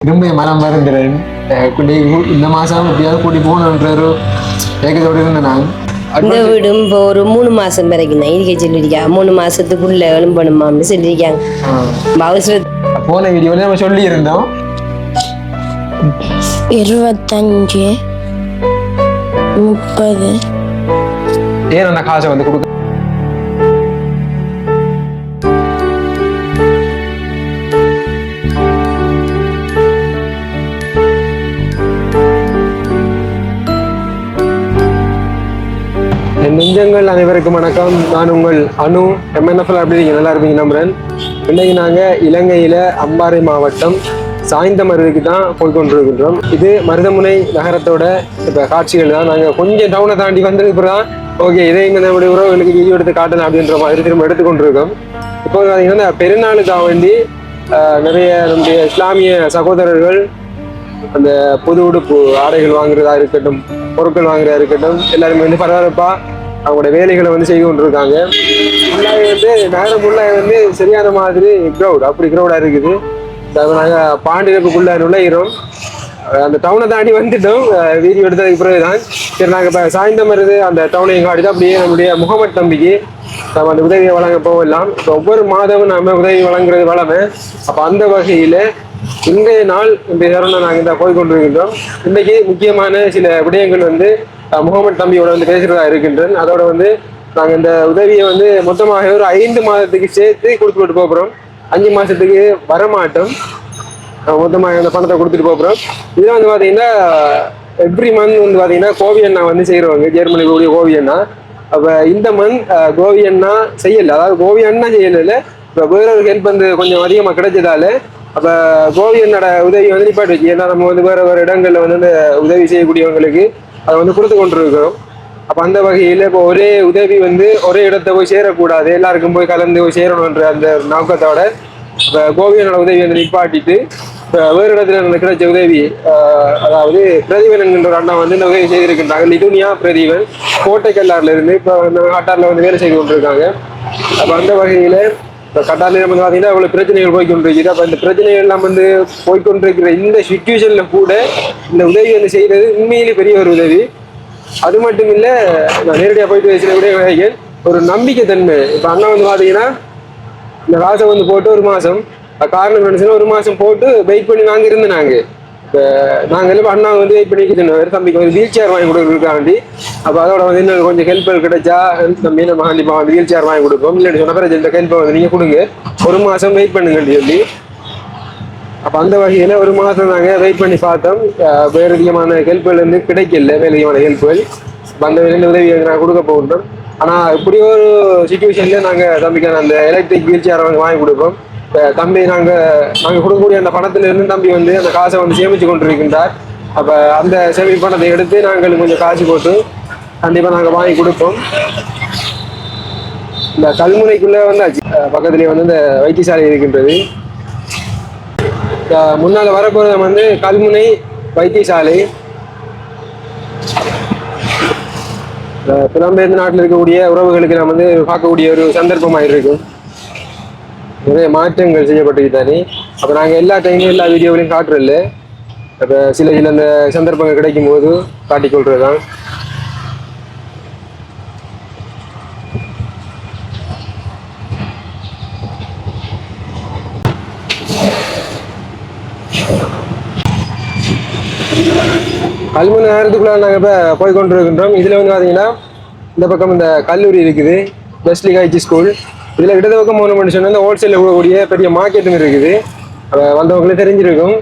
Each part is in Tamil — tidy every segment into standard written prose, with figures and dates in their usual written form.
திரும்ப மனம் வருந்துறேன். இந்த மாசம் எப்படியாவது கூட்டி போகணுன்ற ஒரு ஏக்கத்தோடு இருந்தேன் நான். இந்த வீடும் இப்போ ஒரு 3 மாசம் வரைக்கும் தான் இருக்க சொல்லியிருக்கா. 3 மாசத்துக்குள்ள எழும்பணுமான்னு சொல்லியிருக்காங்க. போன வீடியோல நம்ம சொல்லி இருந்தோம் 25 30 ஏன் அந்த காசை வந்து கொடுக்க நெஞ்சங்கள் அனைவருக்கும் வணக்கம். நான் உங்கள் அனு MNFL. அப்படி இருக்கீங்க? நல்லா இருப்பீங்க நம்புறேன். இன்னைக்கு நாங்கள் இலங்கையில அம்பாறை மாவட்டம் சாய்ந்தமருதுக்கு தான் போய்கொண்டிருக்கின்றோம். இது மருதமுனை நகரத்தோட இப்போ காட்சிகள் தான். நாங்கள் கொஞ்சம் டவுனை தாண்டி வந்ததுக்கு தான் ஓகே இதையும் நம்முடைய உறவுகளுக்கு வீடியோ எடுத்து காட்டலாம் அப்படின்ற மாதிரி திரும்ப எடுத்துக்கொண்டிருக்கோம். இப்போ பார்த்தீங்கன்னா பெருநாளுக்காக வேண்டி நிறைய நம்முடைய இஸ்லாமிய சகோதரர்கள் அந்த புது உடுப்பு ஆடைகள் வாங்குறதா இருக்கட்டும், பொருட்கள் வாங்குறதா இருக்கட்டும், எல்லாருமே வந்து பரபரப்பா அவங்களோட வேலைகளை வந்து செய்து கொண்டிருக்காங்க. ஃபுல்லாக வந்து நகரம் ஃபுல்லாக வந்து சரியான மாதிரி க்ரௌட், அப்படி க்ரௌடாக இருக்குது. நாங்கள் பாண்டியப்புக்குள்ள நுழைகிறோம். அந்த டவுனை தாண்டி வந்துட்டோம். வீடியோ எடுத்ததுக்கு பிறகு தான் சரி நாங்கள் இப்போ சாய்ந்தமருது அந்த டவுனையும் காட்டி தான் அப்படியே நம்முடைய முகமது தம்பிக்கு நம்ம அந்த உதவியை வழங்க போகலாம். இப்போ ஒவ்வொரு மாதமும் நம்ம உதவி வழங்குறது வளமை. அப்போ அந்த வகையில் இன்றைய நாள் இந்த தருணம் நாங்கள் இந்த போய்கொண்டிருக்கின்றோம். இன்றைக்கு முக்கியமான சில விடயங்கள் வந்து முகமது தம்பியோட வந்து பேசுறதா இருக்கின்றேன். அதோட வந்து நாங்கள் இந்த உதவியை வந்து மொத்தமாக ஒரு 5 மாதத்துக்கு சேர்த்து கொடுத்துட்டு போகிறோம். 5 மாதத்துக்கு வரமாட்டோம். மொத்தமாக அந்த பணத்தை கொடுத்துட்டு போகிறோம். இதில் வந்து பார்த்தீங்கன்னா எவ்ரி மந்த் வந்து பார்த்தீங்கன்னா கோவி அண்ணா வந்து செய்கிறவங்க, ஜெர்மனி கூடிய கோவி அண்ணா. அப்போ இந்த மந்த் கோவி அண்ணா செய்யலை, அதாவது கோவி அண்ணா செய்யலை, இப்போ வேற ஒரு ஹெல்ப் வந்து கொஞ்சம் அதிகமாக கிடைச்சதால அப்போ கோவி அண்ணோட உதவி வந்து நிப்பாட்டு வச்சு, ஏன்னா நம்ம வந்து வேற வேறு இடங்களில் வந்து அந்த உதவி செய்யக்கூடியவங்களுக்கு அதை வந்து கொடுத்து கொண்டிருக்கிறோம். அப்போ அந்த வகையில் இப்போ ஒரே உதவி வந்து ஒரே இடத்த போய் சேரக்கூடாது, எல்லாருக்கும் போய் கலந்து போய் சேரணுன்ற அந்த நோக்கத்தோட இப்போ கோவியனோட உதவி வந்து நிப்பாட்டிட்டு இப்போ வேறு இடத்துல அந்த கிடைச்ச உதவி, அதாவது பிரதீபன் என்கின்ற அண்ணா வந்து இந்த உதவி செய்திருக்கின்றாங்க. லிதுனியா பிரதீபன் கோட்டைக்கல்லாறுல இருந்து இப்போ இந்த கட்டாரில் வந்து வேலை செய்து கொண்டிருக்காங்க. அப்போ அந்த வகையில் இப்போ கட்டாரில் வந்து பார்த்தீங்கன்னா அவ்வளோ பிரச்சனைகள் போய்கொண்டிருக்குது. அப்போ இந்த பிரச்சனைகள் எல்லாம் வந்து போய்கொண்டிருக்கிற இந்த சுச்சுவேஷன்ல கூட இந்த உதவி வந்து செய்கிறது உண்மையிலே பெரிய ஒரு உதவி. அது மட்டும் இல்லை, நான் நேரடியாக போயிட்டு பேசுகிற விடயங்கள் ஒரு நம்பிக்கை தன்மை. இப்போ அண்ணா வந்து பார்த்தீங்கன்னா இந்த காசை வந்து போட்டு ஒரு மாதம் காரணம் நினைச்சுன்னா ஒரு மாதம் போட்டு வெயிட் பண்ணி வாங்கியிருந்தேன். நாங்கள் இப்போ நாங்கள் எல்லாம் அண்ணா வந்து வெயிட் பண்ணிக்கிட்டு இருந்தோம். தம்பிக்கு வந்து வீல் சேர் வாங்கி கொடுக்குறதுக்காண்டி. அப்போ அதோட வந்து இன்னும் கொஞ்சம் ஹெல்ப் கிடைச்சா தம்பி நம்ம கண்டிப்பாக வந்து வீல் சேர் வாங்கி கொடுப்போம். இல்லைன்னு சொன்ன பிறகு இந்த ஹெல்ப்பை வந்து நீங்கள் கொடுங்க, ஒரு மாதம் வெயிட் பண்ணுங்கன்னு சொல்லி. அப்போ அந்த வகையில் ஒரு மாதம் நாங்கள் வெயிட் பண்ணி பார்த்தோம். வேறு விதமான ஹெல்ப்புகள் வந்து கிடைக்கல, வேறு விதமான ஹெல்ப்புகள். அந்த வேலையில் உதவி நாங்கள் கொடுக்க போகின்றோம். ஆனால் இப்படி ஒரு சுச்சுவேஷனில் நாங்கள் தம்பிக்கான அந்த எலக்ட்ரிக் வீல் சேரை வந்து வாங்கி கொடுப்போம். தம்பி நாங்கள் கொடுக்கக்கூடிய அந்த பணத்திலிருந்து தம்பி வந்து அந்த காசை வந்து சேமித்து கொண்டிருக்கின்றார். அப்போ அந்த சேமி பணத்தை எடுத்து நாங்கள் கொஞ்சம் காசு போட்டு கண்டிப்பாக நாங்கள் வாங்கி கொடுப்போம். இந்த கல்முனைக்குள்ளே வந்தாச்சு, பக்கத்துலேயே வந்து இந்த வைத்தியசாலை இருக்கின்றது. முன்னால் வரப்போகிறது வந்து கல்முனை வைத்தியசாலை. புலம்பெயர்ந்த நாட்டில் இருக்கக்கூடிய உறவுகளுக்கு நம்ம வந்து பார்க்கக்கூடிய ஒரு சந்தர்ப்பமாக இருக்கும். நிறைய மாற்றங்கள் செய்யப்பட்டுக்கிட்டாரு. அப்போ நாங்கள் எல்லா டைமும் எல்லா வீடியோவிலையும் காட்டுறதில்ல. அப்போ சில அந்த சந்தர்ப்பங்கள் கிடைக்கும் போது காட்டிக்கொள்றது தான். கல்முனை நகரத்துக்குள்ள நாங்கள் இப்போ போய்கொண்டிருக்கின்றோம். இதில் வந்து பார்த்தீங்கன்னா இந்த பக்கம் இந்த கல்லூரி இருக்குது, வெஸ்ட்லி காய்ச்சி ஸ்கூல். இதில் இடது பக்கம் போன சொன்னால் இந்த ஹோல்சேலில் கூடக்கூடிய பெரிய மார்க்கெட்டும் இருக்குது, வந்தவங்களே தெரிஞ்சிருக்கும்.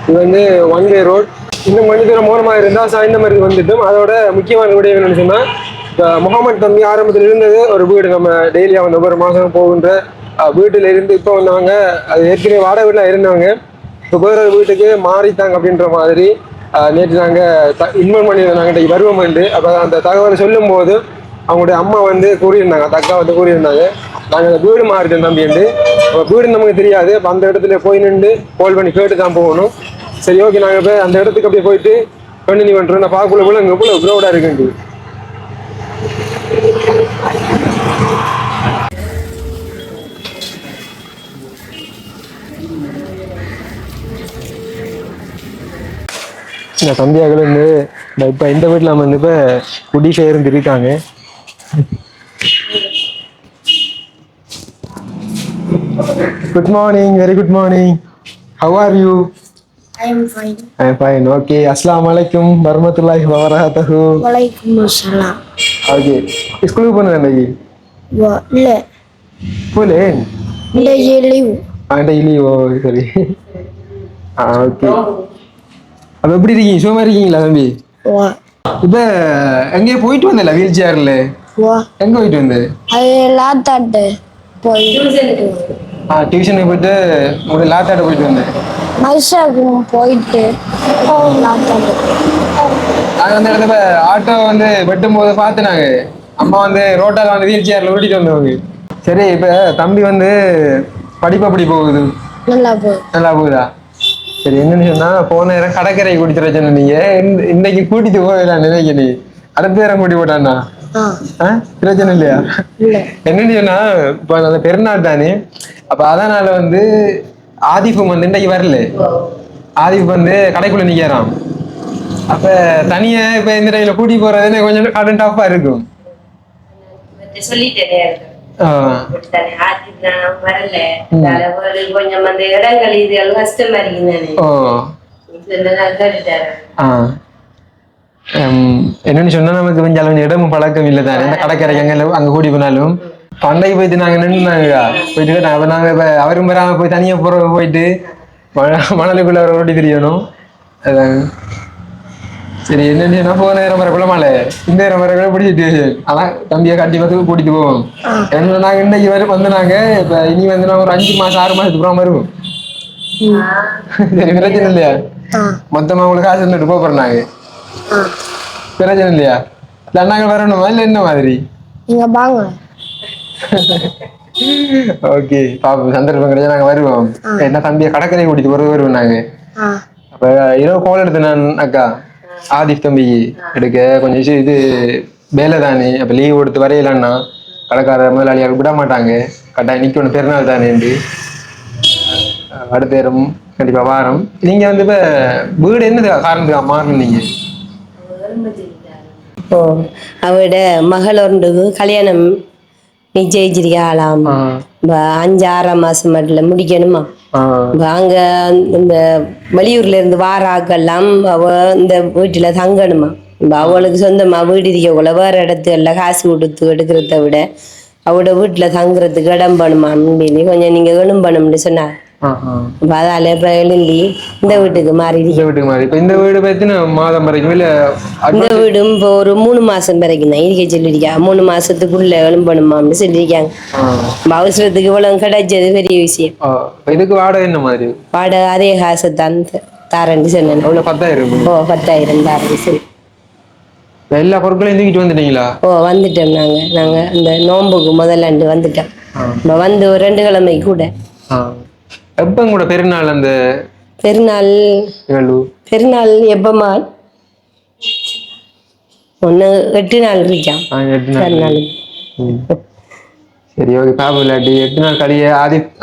இது வந்து 1 வே ரோட். இன்னும் கொஞ்சம் தூரம் மோனமாக இருந்தால் சாய்ந்தமருக்கு வந்துட்டோம். அதோட முக்கியமான விடயம் என்னென்னு சொன்னால், இப்போ முகமது தம்பி ஆரம்பத்தில் இருந்தது ஒரு வீடு, நம்ம டெய்லியாக வந்து ஒவ்வொரு மாதம் போகின்ற வீட்டில் இருந்து இப்போ வந்தவங்க அது ஏற்கனவே வாடகை வீட்டில் இருந்தவங்க இப்போ வேற வீட்டுக்கு மாறித்தாங்க அப்படின்ற மாதிரி நேற்று நாங்கள் இன்வெர்ட் பண்ணியிருந்தோம். நாங்கள் இன்றைக்கு வருவோம்ண்டு. அப்போ அந்த தகவலை சொல்லும் போது அவங்களுடைய அம்மா வந்து கூறியிருந்தாங்க, அந்த அக்கா வந்து கூறியிருந்தாங்க, நாங்கள் அந்த வீடு மாறிட்டோம் தம்பிண்டு. அப்போ வீடு நமக்கு தெரியாது. அப்போ அந்த இடத்துல போய் நின்று கால் பண்ணி கேட்டு தான் போகணும். சரி ஓகே, நாங்கள் இப்போ அந்த இடத்துக்கு அப்படியே போயிட்டு கண்டினியூ பண்ணுறோம். நான் பார்க்கக்குள்ள போல இங்கே இவ்வளோ க்ரௌடாக இருக்குண்டு. இந்த தம்பியாக்கள் வந்து இப்போ இந்த வீட்டில் நம்ம வந்து இப்போ குடிபெயர்ந்து இருக்காங்க. Good morning, very good morning. How are you? I am fine. I am fine. Okay, அஸ்ஸலாமு அலைக்கும் வரமத்துல்லாஹி வபரகாத்துஹு. Waalaikumsalam. ஓகே, ஸ்கூலுக்கு போனேன் இன்னைக்கு. இல்ல போலே இந்த லீவ். டெய்லி. ஓ சரி. ஓகே. அப்போ எப்படி இருக்கீங்க? சும்மா இருக்கீங்களா தம்பி? வா இப்போ எங்கேயோ போயிட்டு வந்தல வீல் சேர்ல? வா எங்கே போயிட்டு வந்த? அது லாத்தாட்டு போய் டியூஷனுக்கு போயிட்டு உங்களுக்கு லாத்தாட்ட போயிட்டு வந்தேன். மதுசாக்கு போயிட்டு லாத்தாட்டு நாங்கள் அந்த இடத்துல ஆட்டோ வந்து வெட்டும் போது பார்த்துனாங்க. அம்மா வந்து ரோட்டால் வந்து வீல் சேர்ல ஓட்டிட்டு வந்தவங்க. சரி, இப்போ தம்பி வந்து படிப்பு அப்படி போகுது? நல்லா போய் நல்லா போகுதா? சரி, என்னன்னு சொன்னா போன நேரம் கடற்கரை கூட்டிட்டு வச்சேன்னு நீங்க இன்னைக்கு கூட்டிட்டு போகலாம் நினைக்கிறேன். அடுத்த நேரம் கூட்டி போட்டான்னா பிரச்சனை இல்லையா? இல்ல என்னன்னு சொன்னா இப்ப அந்த பெருநாள் தானே, அப்ப அதனால வந்து ஆதிஃபும் வந்து இன்னைக்கு வரல. ஆதிஃப் வந்து கடைக்குள்ள நிக்கிறான். அப்ப தனியா இப்ப இந்த டைம்ல கூட்டி போறதுன்னு கொஞ்சம் கடன் டஃபா இருக்கும். கொஞ்சம் அந்த இடங்கள் இது எல்லாம் கஷ்டமா இருக்குதானே. என்னன்னு சொன்னா நமக்கு கொஞ்சம் இடமும் பழக்கம் இல்லை தானே. இந்த கடற்கரைக்கு அங்க கூடி போனாலும் பண்டைக்கு போயிட்டு நாங்க நின்றுனாங்க போயிட்டு அப்ப நாங்க இப்ப அவரும் வராம போய் தனியா போயிட்டு மணலுக்குள்ள ஓடி தெரியணும். அதான் சரி, என்னன்னு சொன்னா போன நேரம் வரக்குள்ள மழை, இந்த நேரம் வரக்குள்ள பிடிச்சிட்டு அதான் தம்பியை கட்டி பார்த்து கூட்டிட்டு போவோம். என்ன நாங்க இன்னைக்கு வந்து நாங்க இப்ப இனி வந்து நாங்க ஒரு 5 மாசம் 6 மாசத்துக்கு அப்புறம் வருவோம். சரி, பிரச்சனை இல்லையா? மொத்தமா உங்களுக்கு காசு இருந்துட்டு போறோம் நாங்க. பிரச்சனை இல்லையா? நாங்க வரணுமா இல்ல என்ன மாதிரி? நீங்க வாங்க. ஓகே, பாப்போம், சந்தர்ப்பம் கிடைச்சா நாங்க வருவோம். என்ன தம்பியை கடற்கரை கூட்டிட்டு வருவோம் நாங்க. அப்ப இரவு கோல் எடுத்து நான் அக்கா ஆதிஃப் தம்பிக்கு எடுக்க கொஞ்சம் இது வேலை தானே. அப்ப லீவ் கொடுத்து வரையலான்னா கடைக்கார முதலாளியார் விட மாட்டாங்க. கட்டாயம் நிக்கணும், பெருநாள் தானேண்டு அடுத்த நேரம் கண்டிப்பா வாரம். நீங்க வந்து இப்ப வீடு என்ன காரணத்துக்கா மாறினீங்க? ஓ, அவட மகள் ஒன்றுக்கு கல்யாணம் நிச்சயிச்சிருக்காளாம். 5-6 மாசம் மட்டும் முடிக்கணுமா. அங்க இந்த வெளியூர்ல இருந்து வாராக்கெல்லாம் அவ இந்த வீட்டுல தங்கணுமா. அவளுக்கு சொந்தமா வீடு இருக்கக்குள்ள வேற இடத்துல காசு கொடுத்து எடுக்கிறத விட அவட வீட்டுல தங்குறதுக்கு இடம் பண்ணுமா அப்படின்னு கொஞ்சம் நீங்க எணும் பண்ணும்னு சொன்னார். அதால இப்ப எழுந்தி இந்த வீட்டுக்கு மாறி. இந்த வீடு பத்தின மாதம் வரைக்கும் இல்ல? இந்த வீடும் இப்போ ஒரு 3 மாசம் வரைக்கும் தான் இருக்க சொல்லிருக்கா. 3 மாசத்துக்குள்ள எழும்பணுமான்னு சொல்லியிருக்காங்க. அவசரத்துக்கு இவ்வளவு கிடைச்சது பெரிய விஷயம். இதுக்கு வாடகை என்ன மாதிரி? வாடகை அதே காசு தான் தாரன்னு சொன்னேன். 10,000. ஓ, 10,000 தாரன்னு சொல்லி. எல்லா பொருட்களையும் தூக்கிட்டு வந்துட்டீங்களா? ஓ, வந்துட்டோம். நாங்க இந்த நோம்புக்கு முதலாண்டு வந்துட்டோம். வந்து ஒரு 2 கிழமை கூட. எப்ப கூட பெருநாள்? அந்த பெருநாள் எப்பமா 8 நாள் இருக்கான். சரி, ஓகே, பாபு இல்லாட்டி 8 நாள் கழிய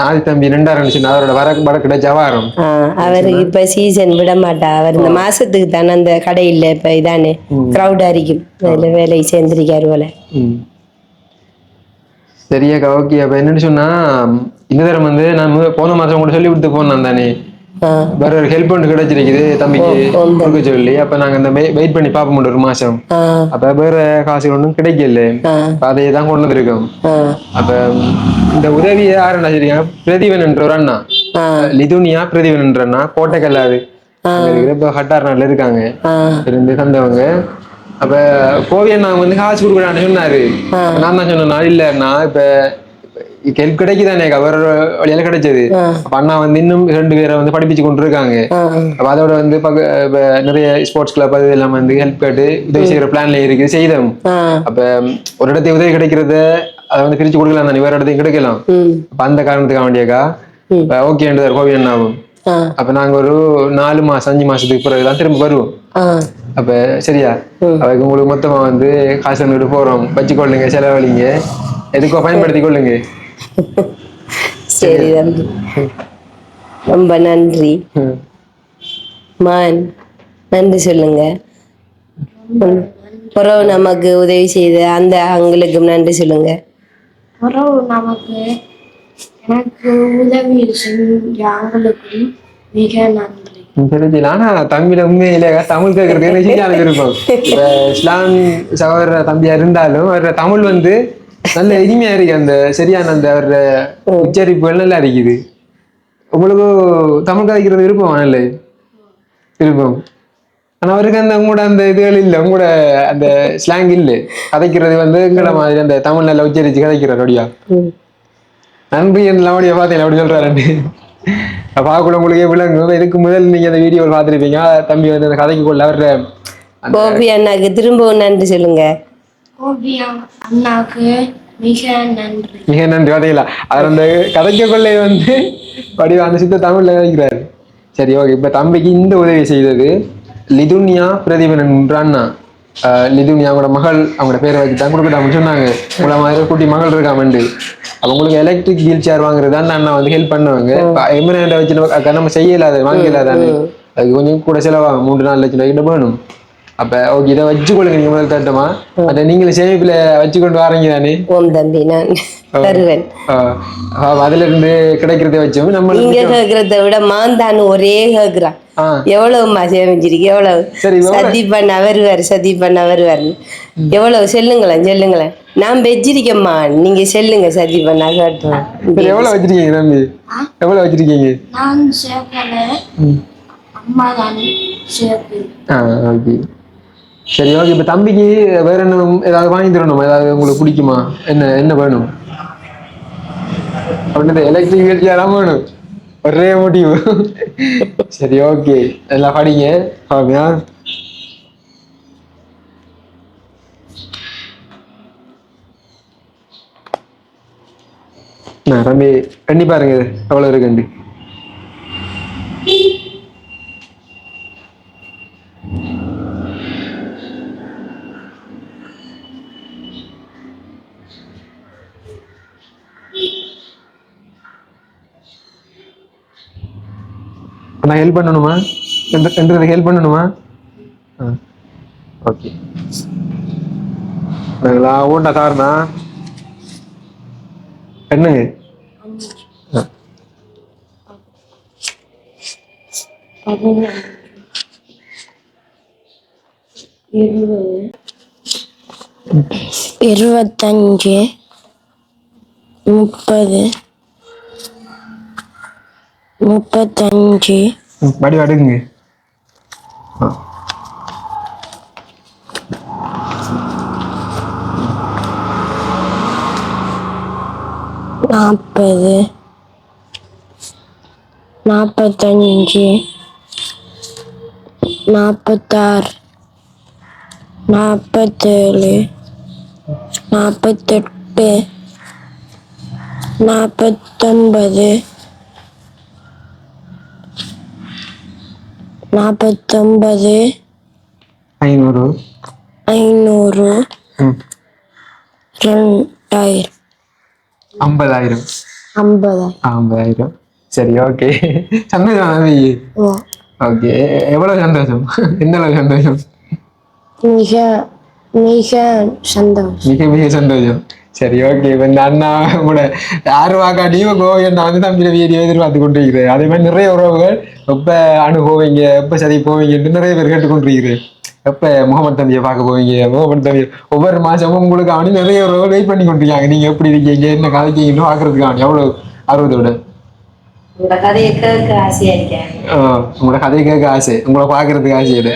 ஆதி தம்பி 2 அவரோட வர கிடைச்சா வாரம். அவருக்கு இப்ப சீசன் விட மாட்டா. அவர் இந்த மாசத்துக்கு தானே அந்த கடையில் இப்ப இதானே கிரௌடா இருக்கும். வேலை சேர்ந்திருக்காரு போல. சரியாக்கா, ஓகே. அப்ப என்னன்னு சொன்னா இந்த தரம் வந்து நான் போன மாசம் கூட சொல்லி விட்டு போனேன் தானே, வேற ஒரு ஹெல்ப் ஒன்று கிடைச்சிருக்குது தம்பிக்கு கொடுக்க சொல்லி. அப்ப நாங்க இந்த வெயிட் பண்ணி பார்ப்போம் 1 மாசம். அப்ப வேற காசு ஒன்றும் கிடைக்கல. அதையே தான் கொண்டு வந்திருக்கோம். அப்ப இந்த உதவியை யாருன்னா சரிங்க பிரதீவன் என்ற ஒரு அண்ணா, லிதுனியா பிரதீவன் என்ற அண்ணா கோட்டைக்கல்லாது இப்ப ஹட்டார்நாட்ல இருக்காங்க, இருந்து தந்தவங்க. அப்ப கோவியன் நாங்க வந்து காசு கொடுக்குறான்னு சொன்னாரு. நான் தான் சொன்னேன், நான் இல்லைன்னா இப்ப ஹெல்ப் கிடைக்குதானே, அவர் வழியால கிடைச்சது. அப்ப அண்ணா வந்து இன்னும் 2 பேரை வந்து படிப்பிச்சு கொண்டு இருக்காங்க. அப்ப அதோட வந்து நிறைய ஸ்போர்ட்ஸ் கிளப் அது எல்லாம் வந்து ஹெல்ப் கேட்டு உதவி செய்யற பிளான்ல இருக்குது, செய்தோம். அப்ப ஒரு இடத்துல உதவி கிடைக்கிறத அதை வந்து பிரிச்சு கொடுக்கலாம் தானே, வேற இடத்தையும் கிடைக்கலாம். அப்ப அந்த காரணத்துக்காக வேண்டியக்கா ஓகேன்றார் கோவி அண்ணாவும். அப்ப நாங்க ஒரு 4 மாசம் 5 மாசத்துக்கு பிறகுதான் திரும்ப வருவோம். அப்ப சரியா, அதுக்கு உங்களுக்கு மொத்தமா வந்து காசு வந்துட்டு போறோம், வச்சுக்கொள்ளுங்க, செலவழிங்க, எதுக்கோ பயன்படுத்தி கொள்ளுங்க. சரி தம்பி, ரொம்ப நன்றி. மான் நன்றி சொல்லுங்க. பிறகு நமக்கு உதவி செய்த அந்த அவங்களுக்கும் நன்றி சொல்லுங்க. பிறகு நமக்கு எனக்கு உதவி செஞ்ச அவங்களுக்கும் மிக நன்றி. தெரியல. ஆனா தமிழ் உண்மையில தமிழ் கேட்கறதுக்கு நிச்சயம் விருப்பம். இப்ப இஸ்லாம் சகோதர தம்பியா இருந்தாலும் அவர தமிழ் வந்து நல்ல இனிமையா இருக்கு. அந்த சரியான அந்த அவர உச்சரிப்புகள் நல்லா இருக்குது. உங்களுக்கு தமிழ் கதைக்கிறது விருப்பம் இல்லை விருப்பம். ஆனா அவருக்கு அந்த உங்களோட அந்த இதுகள் இல்லை, உங்களோட அந்த ஸ்லாங் இல்லை. கதைக்கிறது வந்து எங்கள மாதிரி அந்த தமிழ் நல்லா உச்சரிச்சு கதைக்கிறார் அப்படியா. நன்றி எல்லாம் அப்படியே பார்த்தீங்களா அப்படி சொல்றாரு. பார்க்கல உங்களுக்கே விளங்கும். இதுக்கு முதல் நீங்க அந்த வீடியோ பார்த்துருப்பீங்க. தம்பி வந்து அந்த கதைக்கு கொள்ள அவர கோபி அண்ணாக்கு திரும்பவும் நன்றி சொல்லுங்க. கோபி அண்ணாக்கு மிக நன்றி. மிக நன்றி. பார்த்தீங்களா அவர் அந்த கதைக்க கொள்ளை வந்து வடிவ அந்த சித்த தமிழ்ல கதைக்கிறாரு. சரி ஓகே. இப்ப தம்பிக்கு இந்த உதவி செய்தது லிதுனியா பிரதீபன் என்ற அண்ணா. லிதுனியாவோட மகள் அவங்களோட பேரை வச்சு தான் கொடுக்கட்டாங்கன்னு சொன்னாங்க. உங்களை மாதிரி குட்டி மகள் இருக்காமண்டு அவங்களுக்கு எலக்ட்ரிக் வீல் சேர் வாங்குறது அந்த அண்ணா வந்து ஹெல்ப் பண்ணுவாங்க. எம்என்ஏ வச்சு நம்ம செய்யலாது வாங்க இல்லாதானே அதுக்கு கொஞ்சம் கூட செலவாகும். 3-4 லட்சம் ரூபாய்க்கு வேணும். அப்ப ஓகே இதை வச்சுக்கொள்ளுங்க. நீங்க முதல் தட்டமா அதை நீங்களும் சேமிப்புல வச்சு கொண்டு வரீங்க தானே. ஓம் தம்பி நான் தருவேன். அதுல இருந்து கிடைக்கிறத வச்சோம். நம்ம நீங்க கேட்கறத விட மாந்தான்னு ஒரே கேட்கிறான். எவ்வளவுமா சேமிச்சிருக்கு எவ்வளவு சதி பண்ண வருவார் சதி பண்ண வருவார். எவ்வளவு செல்லுங்களேன் நான் வெச்சிருக்கேம்மா நீங்க செல்லுங்க சதி பண்ணா கேட்டுவேன். எவ்வளவு வச்சிருக்கீங்க தம்பி? எவ்வளவு வச்சிருக்கீங்க? நான் சேர்க்கல, அம்மா தான் சேர்க்கு. ஓகே சரி ஓகே. இப்ப தம்பிக்கு வேற என்ன ஏதாவது வாங்கி தரணுமா? ஏதாவது உங்களுக்கு பிடிக்குமா? என்ன என்ன வேணும்? அப்படின்றது எலக்ட்ரிக் வீல் சேர் வேணும். ஒரே முடிவு. சரி ஓகே எல்லாம் படிங்க. ஓகேயா ரம்பி கண்டி பாருங்க எவ்வளவு இருக்குண்டு. நான் ஹெல்ப் பண்ணணுமா? என்றது ஹெல்ப் பண்ணணுமா? ஓகே ஓண்டா காரணா என்னங்க? இருபத்தஞ்சு 30 35 படி அடுக்குங்க. 40 45 46 47 48 49 49 500 500 2000 50,000. சரி ஓகே சந்தோஷம். ஓகே எவ்வளவு சந்தோஷம்? எந்த அளவு சந்தோஷம்? மிக மிக சந்தோஷம். மிக மிக சந்தோஷம். சரி ஓகே. இப்ப இந்த அண்ணா கூட யாரு வாக்காட்டியும் கோவில் நான் வந்து தம்பியில வீடியோ எதிர்பார்த்து கொண்டிருக்கிறேன். அதே மாதிரி நிறைய உறவுகள் எப்ப அணு போவீங்க எப்ப சரி போவீங்கன்னு நிறைய பேர் கேட்டுக்கொண்டிருக்கிறேன். எப்ப முகமது தம்பியை பார்க்க போவீங்க முகமது தம்பி ஒவ்வொரு மாசமும் உங்களுக்கு அவனி நிறைய உறவுகள் வெயிட் பண்ணி கொண்டிருக்காங்க. நீங்க எப்படி இருக்கீங்க என்ன கதைக்கீங்கன்னு பாக்குறதுக்கு எவ்வளவு ஆர்வத்தோட உங்களோட கதையை கேட்க ஆசையா இருக்கேன். உங்களோட கதையை கேட்க ஆசை உங்களை பாக்குறதுக்கு ஆசையோட.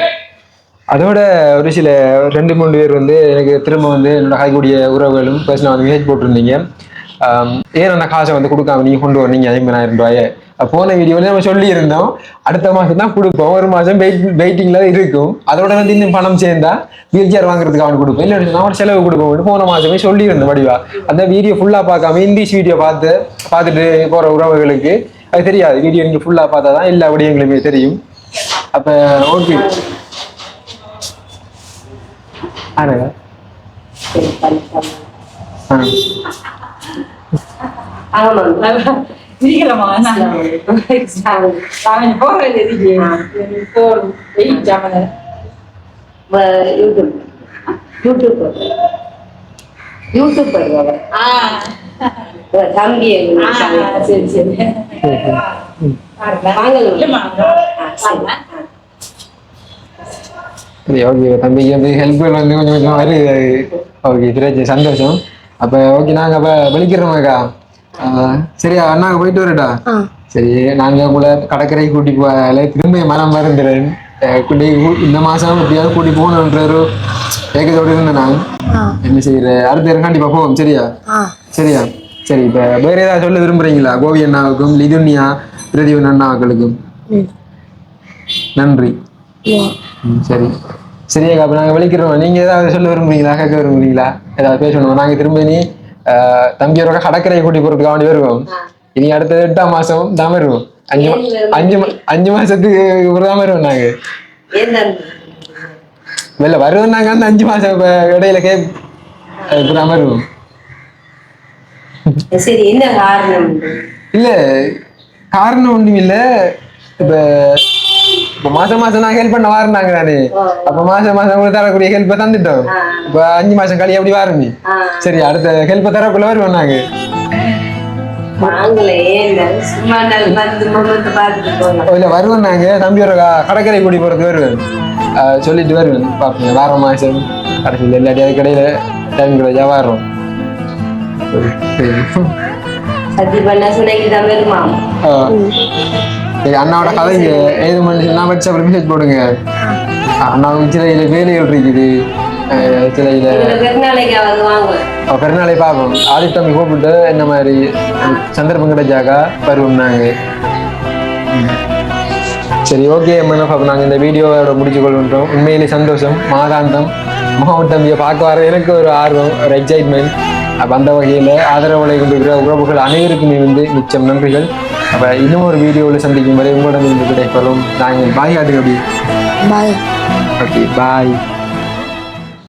அதோட ஒரு சில 2-3 பேர் வந்து எனக்கு திரும்ப வந்து என்னோட கைக்கூடிய உறவுகளும் பர்சனல் வந்து மெசேஜ் போட்டிருந்தீங்க. ஏன் அந்த காசை வந்து கொடுக்காம நீங்க கொண்டு வரீங்க 50,000 ரூபாயை. போன வீடியோல நம்ம சொல்லி இருந்தோம் அடுத்த மாசம் தான் கொடுப்போம். ஒரு மாசம் வெயிட்டிங்ல இருக்கும். அதோட வந்து இன்னும் பணம் சேர்ந்தா வீல் சேர் வாங்குறதுக்கு அவனுக்கு கொடுப்போம். இல்லை நான் செலவு கொடுப்போம். போன மாசமே சொல்லி இருந்தேன் வடிவா. அந்த வீடியோ ஃபுல்லா பார்க்காம இங்கிலீஷ் வீடியோ பார்த்துட்டு போற உறவுகளுக்கு அது தெரியாது. வீடியோ நீங்க ஃபுல்லா பார்த்தா தான் எல்லா விடயங்களுமே தெரியும். அப்ப ஓகே சீக்கிரமா அவன் போறது யூடியூப் யூடியூப் யூடியூப் வருவாங்க தம்பி சரி சரி சரி ஓகே தம்பிக்கு வந்து ஹெல்ப் வந்து கொஞ்சம் கொஞ்சம் வருது ஓகே சரி சந்தோஷம் அப்போ ஓகே நாங்கள் அப்போ வெளிக்கிறோமாக்கா சரியா அண்ணாங்க போயிட்டு வரட்டா சரி நாங்கள் உங்களை கடற்கரைக்கு கூட்டி போகல திரும்ப மனம் மறந்துடுறேன் கூட்டி இந்த மாதம் எப்படியாவது கூட்டி போகணுன்ற ஒரு ஏக்கத்தோடு இருந்தேன் நான் என்ன செய்யற அடுத்த நேரம் கண்டிப்பாக போவோம் சரியா சரியா சரி இப்போ வேற ஏதாவது சொல்ல விரும்புறீங்களா கோவி அண்ணாவுக்கும் லிதுன்யா பிரதீவன் அண்ணாக்களுக்கும் நன்றி சரி சரியாக்கா அப்போ நாங்கள் வெளிக்கிறோம் நீங்கள் ஏதாவது சொல்ல விரும்புறீங்களா கேட்க விரும்புறீங்களா ஏதாவது பேசணும் நாங்கள் திரும்ப இனி தம்பியோட கடற்கரையை கூட்டி போகிறதுக்கு வேண்டி வருவோம் இனி அடுத்த 8ஆம் மாதம் தான் வருவோம் 5 மாசத்துக்கு தான் வருவோம் நாங்கள் வெளில வருவோம் நாங்கள் அந்த 5 மாதம் இப்போ இடையில தான் வருவோம் சரி என்ன காரணம் இல்லை காரணம் ஒன்றும் இல்லை இப்போ மாசம் நான் ஹெல்ப் பண்ண வாருனாங்க தானே அப்ப மாசம் உங்களுக்கு தரக்கூடிய ஹெல்ப்பை தந்துட்டோம் இப்ப 5 மாசம் கழி எப்படி வாருங்க சரி அடுத்த ஹெல்ப்பை தரக்குள்ள வருவோம் நாங்க இல்ல வருவோம் நாங்க தம்பியோட கடற்கரை கூடி போறதுக்கு வருவேன் சொல்லிட்டு வருவேன் பாப்பீங்க வாரம் மாசம் கடைசியில் இல்லாட்டி அது கடையில டைம் கிடைச்சா வரோம் அண்ணாவோட கதைங்க ஏது மனுஷன் வாட்ஸ்அப்ல மெசேஜ் போடுங்க அண்ணாவுக்கு சிலையில வேலைகள் இருக்குது சிலையில பெருநாளை பார்ப்போம் ஆதித்தம்பி கூப்பிட்டு என்ன மாதிரி சந்தர்ப்பம் கிடைச்சாக்கா வருவோம் நாங்க சரி ஓகே நாங்கள் இந்த வீடியோவோட முடிச்சு கொள்கின்றோம் உண்மையிலே சந்தோஷம் மாதாந்தம் முகமது தம்பியை பார்க்க வர எனக்கு ஒரு ஆர்வம் ஒரு எக்ஸைட்மெண்ட் அப்போ அந்த வகையில் ஆதரவுகளை கொண்டிருக்கிற உறவுகள் அனைவருக்குமே வந்து மிச்சம் நன்றிகள் அப்போ இன்னும் ஒரு வீடியோவில் சந்திக்கும் வரை உங்களிடம் இருந்து கிடைப்பதும் நாங்கள் பாய் ஆட்டுங்க அப்படி பாய் ஓகே பாய்